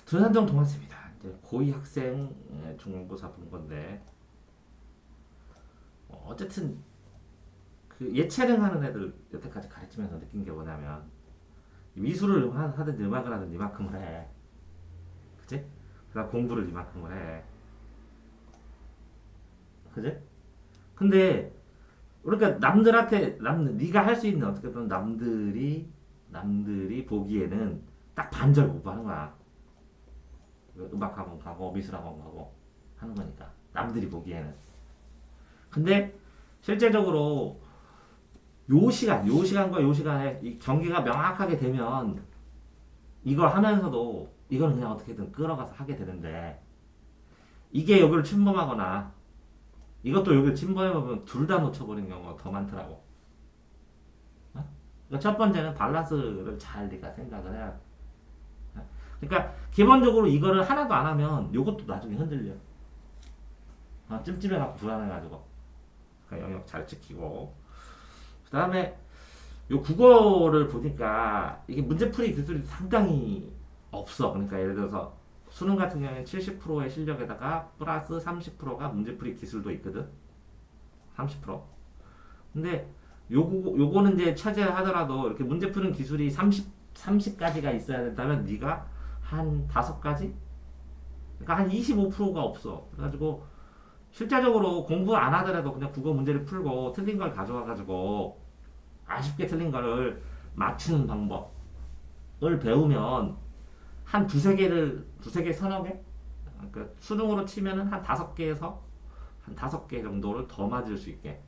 두산정 동아입니다. 이제 고2 학생 중간고사 본 건데 어쨌든 그 예체능 하는 애들 여태까지 가르치면서 느낀 게 뭐냐면 미술을 하든 음악을 하든 이만큼을 해. 그치? 그다음 공부를 이만큼을 해. 그치? 근데 그러니까 남들한테 네가 할 수 있는 어떻게 보면 남들이 보기에는 딱 반절 공부하는 거야. 음악학원 가고 미술학원 가고 하는 거니까 남들이 보기에는. 근데 실제적으로 요 시간과 요 시간에 이 경계가 명확하게 되면 이걸 하면서도 이거는 그냥 어떻게든 끌어가서 하게 되는데 이게 여기를 침범하거나 이것도 여기를 침범해보면 둘 다 놓쳐버리는 경우가 더 많더라고. 어? 그러니까 첫 번째는 밸런스를 잘 네가 생각을 해야 돼. 그러니까 기본적으로 이거를 하나도 안 하면 이것도 나중에 흔들려. 찜찜해갖고 불안해가지고. 그러니까 영역 잘 지키고. 그 다음에 요 국어를 보니까 이게 문제풀이 기술이 상당히 없어. 그러니까 예를 들어서 수능 같은 경우에 70%의 실력에다가 플러스 30%가 문제풀이 기술도 있거든. 30%. 근데 요거는 이제 차지하더라도 이렇게 문제 푸는 기술이 30까지가 있어야 된다면 네가 한 5가지? 그러니까 한 25%가 없어. 그래가지고 실제적으로 공부 안 하더라도 그냥 국어 문제를 풀고 틀린 걸 가져와가지고 아쉽게 틀린 거를 맞추는 방법을 배우면 한 두세 개, 서너 개? 그러니까 수능으로 치면은 한 5개에서 한 5개 정도를 더 맞을 수 있게.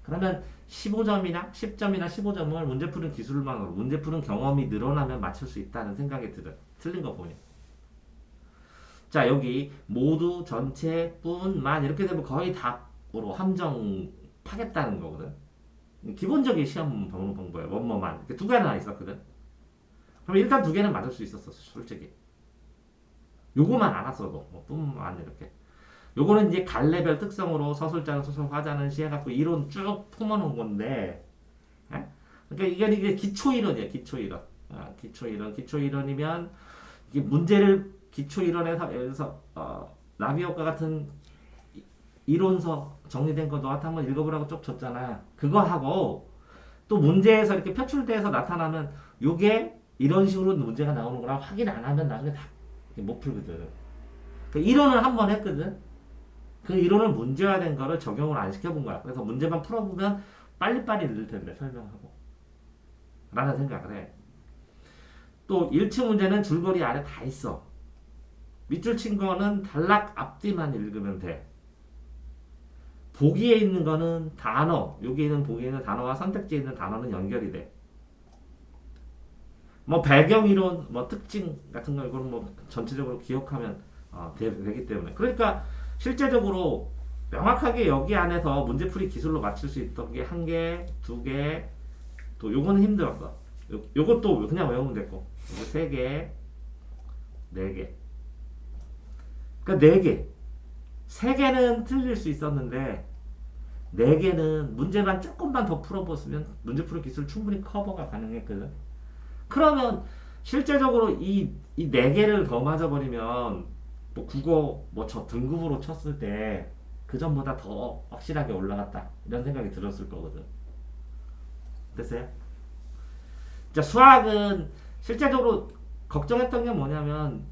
그러면 15점이나 10점이나 15점을 문제 푸는 기술만으로 문제 푸는 경험이 늘어나면 맞출 수 있다는 생각이 들어. 틀린 거 보니. 자, 여기 모두 전체 뿐만 이렇게 되면 거의 답으로 함정하겠다는 거거든. 기본적인 시험 보는 방법이야. 뭐뭐만. 이렇게 두 개나 있었거든. 그럼 일단 두 개는 맞을 수 있었어, 솔직히. 요거만 알았어도, 뭐, 뿐만 이렇게. 요거는 이제 갈래별 특성으로 서술자는 서술, 화자는 시 해갖고 이론 쭉 품어놓은 건데, 예? 그러니까 이게 기초이론이야, 기초이론. 기초이론이면, 이게 문제를 기초이론에서, 예를 들어서, 나비효과 같은 이론서 정리된 거 너한테 한번 읽어보라고 쭉 줬잖아. 그거 하고, 또 문제에서 이렇게 표출돼서 나타나면, 요게 이런 식으로 문제가 나오는 거라 확인 안 하면 나중에 다 못 풀거든. 그 이론을 한번 했거든. 그 이론을 문제화된 거를 적용을 안 시켜본 거야. 그래서 문제만 풀어보면 빨리빨리 늘 텐데 설명하고 라는 생각을 해. 또 1층 문제는 줄거리 아래 다 있어. 밑줄 친 거는 단락 앞뒤만 읽으면 돼. 보기에 있는 거는 단어, 여기 있는 보기에 있는 단어와 선택지에 있는 단어는 연결이 돼. 뭐 배경 이론, 뭐 특징 같은 거 이거는 뭐 전체적으로 기억하면 되기 때문에. 그러니까 실제적으로 명확하게 여기 안에서 문제풀이 기술로 맞출 수 있던 게 한 개, 두 개, 또 요거는 힘들었어. 요것도 그냥 외우면 됐고, 요거 세 개, 네 개. 그러니까 네 개. 세 개는 틀릴 수 있었는데 네 개는 문제만 조금만 더 풀어봤으면 문제풀이 기술 충분히 커버가 가능했거든. 그러면 실제적으로 이 네 개를 더 맞아버리면 뭐 국어 뭐 저 등급으로 쳤을 때 그 전보다 더 확실하게 올라갔다 이런 생각이 들었을 거거든. 됐어요? 자, 수학은 실제적으로 걱정했던 게 뭐냐면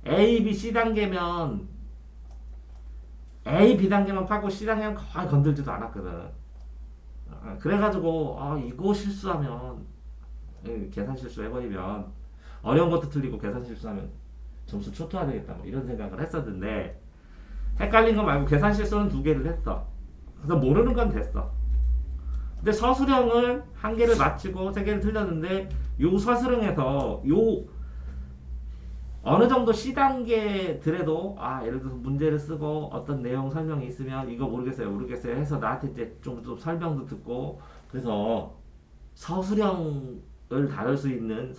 A, B, C 단계면 A, B 단계만 파고 C 단계는 거의 건들지도 않았거든. 그래가지고 이거 실수하면 계산 실수 해버리면 어려운 것도 틀리고 계산 실수하면 점수 초토화되겠다 뭐 이런 생각을 했었는데 헷갈린 거 말고 계산 실수는 두 개를 했어. 그래서 모르는 건 됐어. 근데 서술형을 한 개를 맞히고 세 개를 틀렸는데 요 서술형에서 요 어느 정도 C단계들에도 예를 들어서 문제를 쓰고 어떤 내용 설명이 있으면 이거 모르겠어요 해서 나한테 이제 좀 설명도 듣고 그래서 서술형을 다룰 수 있는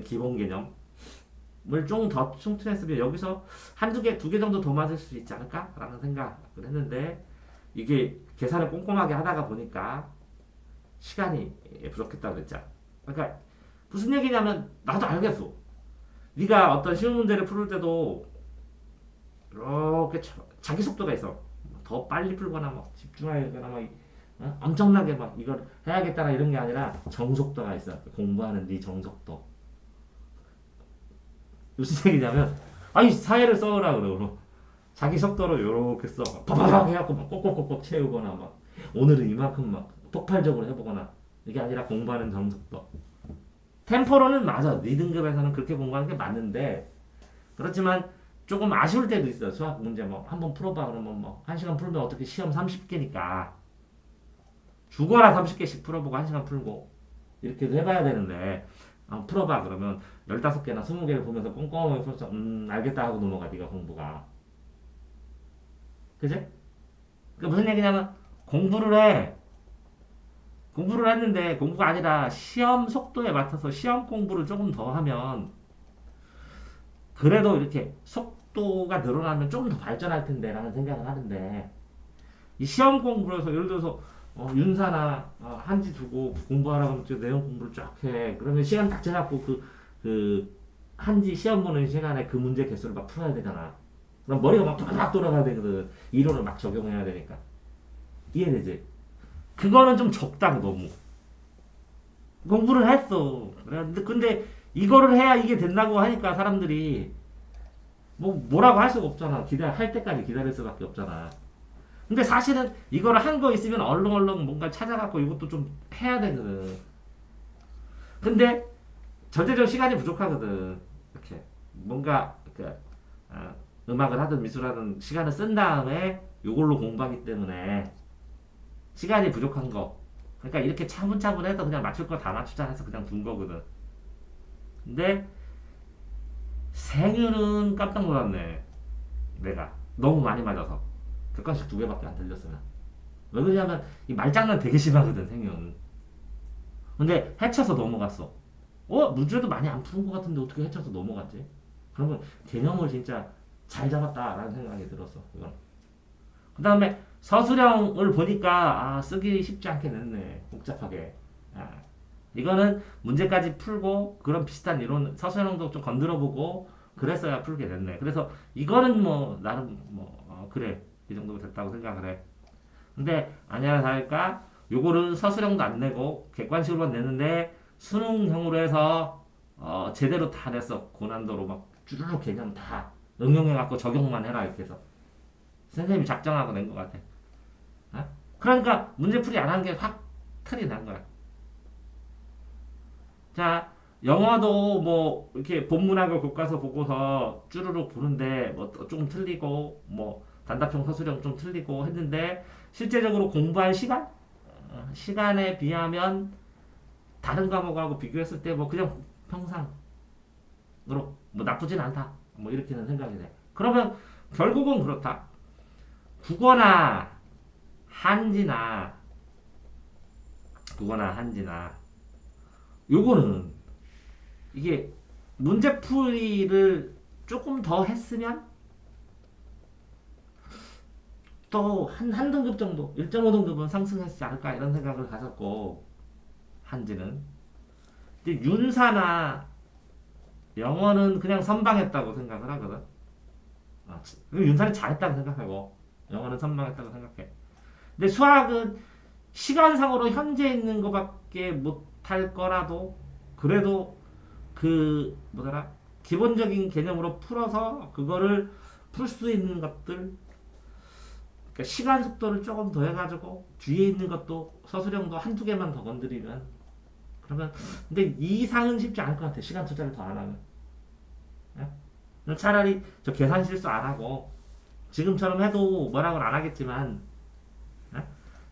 기본 개념을 좀 더 충분했으면 여기서 한두 개, 두 개 정도 더 맞을 수 있지 않을까? 라는 생각을 했는데 이게 계산을 꼼꼼하게 하다가 보니까 시간이 부족했다고 그랬죠. 그러니까 무슨 얘기냐면 나도 알겠어. 네가 어떤 쉬운 문제를 풀을 때도 이렇게 자기 속도가 있어. 더 빨리 풀거나 막 집중하거나 막 엄청나게 막 이걸 해야겠다나 이런 게 아니라 정속도가 있어. 공부하는 네 정속도. 무슨 얘기냐면 아니 사회를 써오라 그래. 그럼 자기 속도로 요렇게 써. 바바박 해갖고 막 꼭꼭꼭꼭 채우거나 막 오늘은 이만큼 막 폭발적으로 해보거나 이게 아니라 공부하는 정속도. 템포로는 맞아. 네 등급에서는 그렇게 공부하는 게 맞는데 그렇지만 조금 아쉬울 때도 있어. 수학 문제 뭐 한번 풀어봐 그러면 뭐 1시간 풀면 어떻게 시험 30개니까 죽어라 30개씩 풀어보고 1시간 풀고 이렇게도 해봐야 되는데 풀어봐 그러면 15개나 20개를 보면서 꼼꼼하게 풀어서 알겠다 하고 넘어가 네가 공부가. 그지? 그 무슨 얘기냐면 공부를 해. 공부를 했는데 공부가 아니라 시험 속도에 맞춰서 시험 공부를 조금 더 하면 그래도 이렇게 속도가 늘어나면 좀 더 발전할 텐데 라는 생각을 하는데 이 시험 공부를 해서 예를 들어서 윤사나 한지 두고 공부하라고 하면 저 내용 공부를 쫙 해. 그러면 시간 딱 정해갖고 그 한지 시험 보는 시간에 그 문제 개수를 막 풀어야 되잖아. 그럼 머리가 막 돌아가야 되거든. 이론을 막 적용해야 되니까. 이해되지? 그거는 좀 적다 너무. 공부를 했어. 근데 이거를 해야 이게 된다고 하니까 사람들이 뭐라고 할 수가 없잖아. 할 때까지 기다릴 수밖에 없잖아. 근데 사실은 이거를 한 거 있으면 얼렁얼렁 뭔가 찾아갖고 이것도 좀 해야 되거든. 근데 절대적 시간이 부족하거든. 이렇게 뭔가 음악을 하든 미술하든 시간을 쓴 다음에 이걸로 공부하기 때문에 시간이 부족한 거. 그러니까 이렇게 차분차분해서 그냥 맞출 거 다 맞추자 해서 그냥 둔 거거든. 근데 생일은 깜짝 놀랐네. 내가 너무 많이 맞아서 객관식 2개밖에 안 틀렸으면. 왜 그러냐면 이 말장난 되게 심하거든 생일은. 근데 해쳐서 넘어갔어. 문제도 많이 안 푸는 것 같은데 어떻게 해쳐서 넘어갔지? 그러면 개념을 진짜 잘 잡았다라는 생각이 들었어. 이건. 그 다음에 서술형을 보니까 쓰기 쉽지 않게 됐네. 복잡하게. 이거는 문제까지 풀고 그런 비슷한 이론 서술형도 좀 건드려보고 그랬어야 풀게 됐네. 그래서 이거는 뭐 나름 그래 이 정도 됐다고 생각을 해. 근데 아니야 다를까 요거를 서술형도 안 내고 객관식으로만 내는데 수능형으로 해서 제대로 다 냈어. 고난도로 막 쭈르륵 개념 다 응용해갖고 적용만 해라 이렇게 해서 선생님이 작정하고 낸 것 같아. 그러니까 문제풀이 안 한 게 확 틀이 난 거야. 자, 영화도 뭐 이렇게 본문하고 교과서 보고서 쭈루룩 보는데 뭐 좀 틀리고 뭐 단답형 서술형 좀 틀리고 했는데 실제적으로 공부한 시간에 비하면 다른 과목하고 비교했을 때 뭐 그냥 평상으로 뭐 나쁘진 않다. 뭐 이렇게는 생각이 돼. 그러면 결국은 그렇다. 국어나 한지나 요거는 이게 문제풀이를 조금 더 했으면 또 한 등급 정도 1.5등급은 상승했지 않을까 이런 생각을 가졌고 한지는 근데 윤사나 영어는 그냥 선방했다고 생각을 하거든. 윤사는 잘했다고 생각하고 영어는 선방했다고 생각해. 근데 수학은 시간상으로 현재 있는 것밖에 못할 거라도 그래도 그 뭐더라 기본적인 개념으로 풀어서 그거를 풀 수 있는 것들 그러니까 시간 속도를 조금 더 해가지고 뒤에 있는 것도 서술형도 한두 개만 더 건드리면 그러면 근데 이 이상은 쉽지 않을 것 같아. 시간 투자를 더 안 하면. 차라리 저 계산 실수 안 하고 지금처럼 해도 뭐라고는 안 하겠지만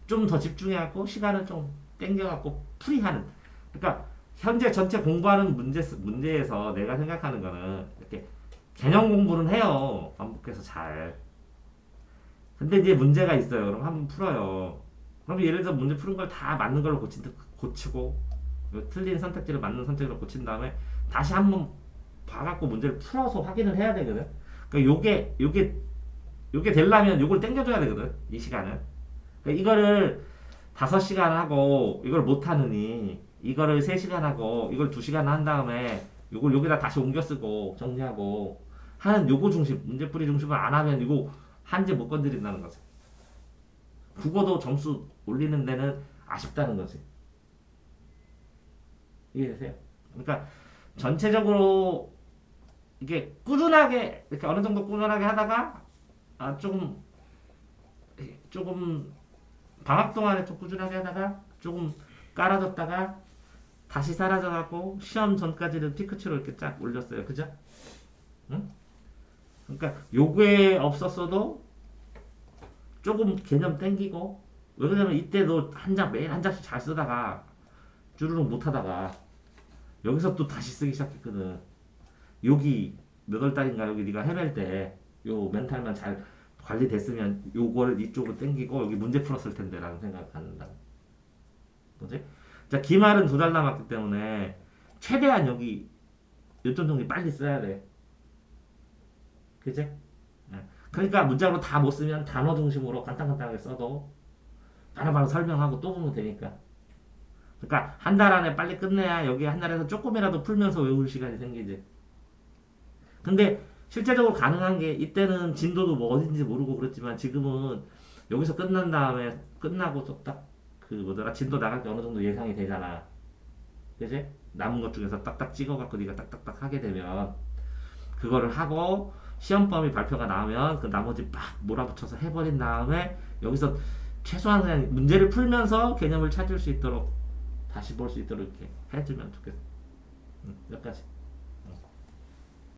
좀 더 집중해갖고 시간을 좀 땡겨갖고 풀이하는. 그러니까 현재 전체 공부하는 문제에서 내가 생각하는 거는 이렇게 개념 공부는 해요. 반복해서 잘. 근데 이제 문제가 있어요. 그럼 한번 풀어요. 그럼 예를 들어서 문제 푸는 걸 다 맞는 걸로 고치고 틀린 선택지를 맞는 선택지로 고친 다음에 다시 한번 봐갖고 문제를 풀어서 확인을 해야 되거든. 그러니까 요게 되려면 요걸 땡겨줘야 되거든. 이 시간은. 그러니까 이거를 5시간 하고 이걸 못하느니 이거를 3시간 하고 이걸 2시간 한 다음에 요걸 여기다 다시 옮겨 쓰고 정리하고 하는 요거 중심, 문제풀이 중심을 안 하면 이거 한지 못 건드린다는 거지. 국어도 점수 올리는 데는 아쉽다는 거지. 이해되세요? 그러니까 전체적으로 이게 꾸준하게 이렇게 어느 정도 꾸준하게 하다가 조금 방학 동안에 좀 꾸준하게 하다가 조금 깔아줬다가 다시 사라져갖고 시험 전까지는 피크치로 이렇게 쫙 올렸어요. 그죠? 응? 그러니까 요게 없었어도 조금 개념 땡기고 왜 그러냐면 이때도 한 장 매일 한 장씩 잘 쓰다가 주르륵 못하다가 여기서 또 다시 쓰기 시작했거든. 여기 몇 월 달인가 여기 네가 헤맬 때 요 멘탈만 잘 관리됐으면 요걸 이쪽으로 땡기고 여기 문제 풀었을 텐데 라는 생각을 갖는다. 뭐지? 자, 기말은 2달 남았기 때문에 최대한 여기 요점 정리 빨리 써야 돼. 그치? 예. 그러니까 문장으로 다 못 쓰면 단어 중심으로 간단하게 써도 바로바로 설명하고 또 보면 되니까. 그러니까 한 달 안에 빨리 끝내야 여기 한 달에서 조금이라도 풀면서 외울 시간이 생기지. 근데 실제적으로 가능한 게 이때는 진도도 뭐 어딘지 모르고 그랬지만 지금은 여기서 끝난 다음에 끝나고 또딱그 뭐더라 진도 나갈 때 어느 정도 예상이 되잖아. 그지? 남은 것 중에서 딱딱 찍어갖고 네가 딱딱딱 하게 되면 그거를 하고 시험 범위 발표가 나오면 그 나머지 막 몰아붙여서 해버린 다음에 여기서 최소한 그냥 문제를 풀면서 개념을 찾을 수 있도록 다시 볼 수 있도록 이렇게 해주면 좋겠어. 여기까지.